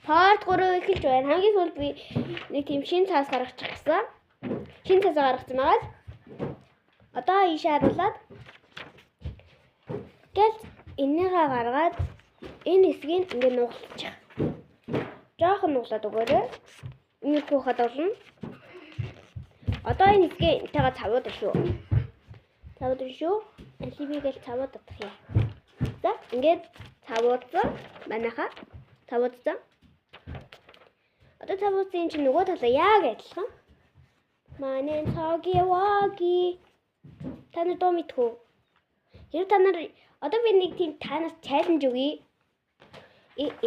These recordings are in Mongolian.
Part 3 эхэлж байна. Хамгийн сүүлд би нэг тийм шинэ цаас гаргачих гэсэн. Шинэ цаас гаргасан байгаа. Одоо ийшээ харуулад гэл энийгээ гаргаад энэ хэсгийг ингээд нугалчих. Жохон нуглаад өгөөрэй. Энийг хөөхөд болно. Одоо энэ хэсгээ энтэйгээ цавууд шүү. Цавууд шүү. Алибигээл цавууд татах юм. За ингээд цавуудсан манайхаа цавуудсан. Одоо цавуудсан чинь нөгөө талаа яг адилхан. Манай цаги ваги. Та нар доо мэдхүү. Хэрэг та нар одоо би нэг тийм танаас чаленж өгье.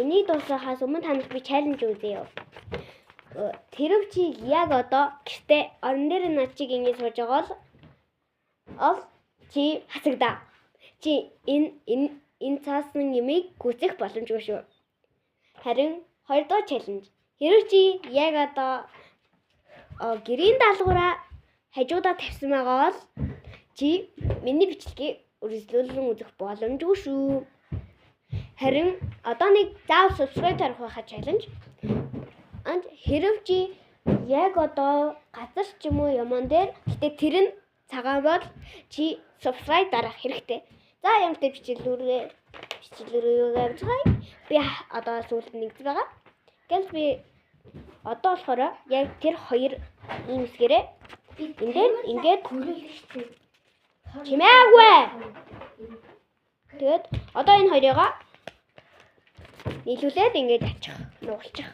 Энийг дуусгахаас өмнө та нарт би чаленж өгье. Тэрв чи яг одоо гэртээ орон дээр над чиг ингэ сууж байгаа бол чи хасагдаа. Чи энэ цаасны юмыг гүйцэх боломжгүй шүү. Харин хоёрдугаар чаленж. Хэрэг чи яг одоо гэрийн даалгавраа хажуудаа тавьсан байгаа бол чи миний бичлэгийг үргэлжлүүлэн үзэх боломжгүй шүү. Харин одоо нэг заав subscribe тарах байхаа чаленж. Анд хэрэг чи яг одоо газар ч юм уу юман дээр гэтээ тэр нь цагаан бол чи subscribe дарах хэрэгтэй. За ямтай бичлэлүүрээ авчихъя. Би одоо сүүлд нэгдэж байгаа. Гэл би одоо болохоор яг тэр хоёр ийм хэсгэрээ энэ дээр ингээд чимээгүй. Тэгээд одоо энэ хоёрыгаа нийлүүлээд ингээд ачих, нугалчих.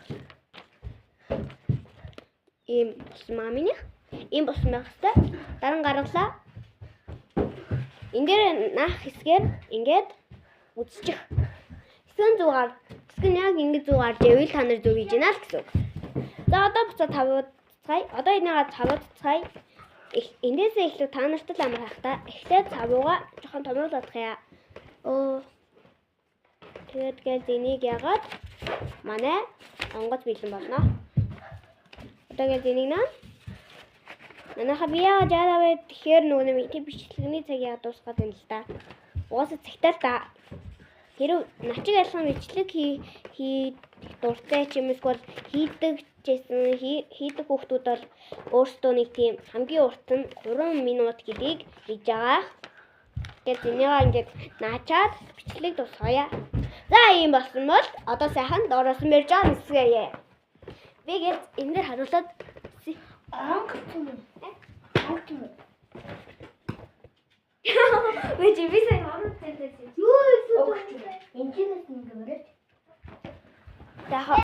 Ийм болсмаа минийх. Ийм болсмаа хэвээр дараа нь гаргалаа. Энд дээр наах хэсгээр ингээд үзчих. Хэсгэн зугаар. Хэсэг нь яг ингэж зугаар дэвэл та нар зүг хийж байна л гэсэн үг. За одоо буцаа цай. Одоо энийгээ цавууд цай. Эндээсээ эхлээд та нарт л амар хайхтаа. Эхлээд цавуугаа жоохон томруулах яа. Тэгээд гээд энийг ягаад манай онгоц бэлэн болно. Одоо гээд энийг наа. Манайха бияа жаавэ тэгэхээр нөгөө нэг тийм бичлэгний цаг яа дуусгаад байна л да. Угаасаа цагтаа л да. Хэрэг начиг айлхан бичлэг хий дуртай ч юм эсвэл хийдэг хүүхдүүд бол өөрсдөө нэг тийм хамгийн урт нь 3 минут гэдгийг хийж байгаа. Тэгээд энийгээ ингээд наачаад бичлэг дуусгая. За ийм болсон бол одоо сайхан доороос нь мэрж байгаа нисгэе. Би гээд энэ дээр харуулад Which is why I'm not saying this. You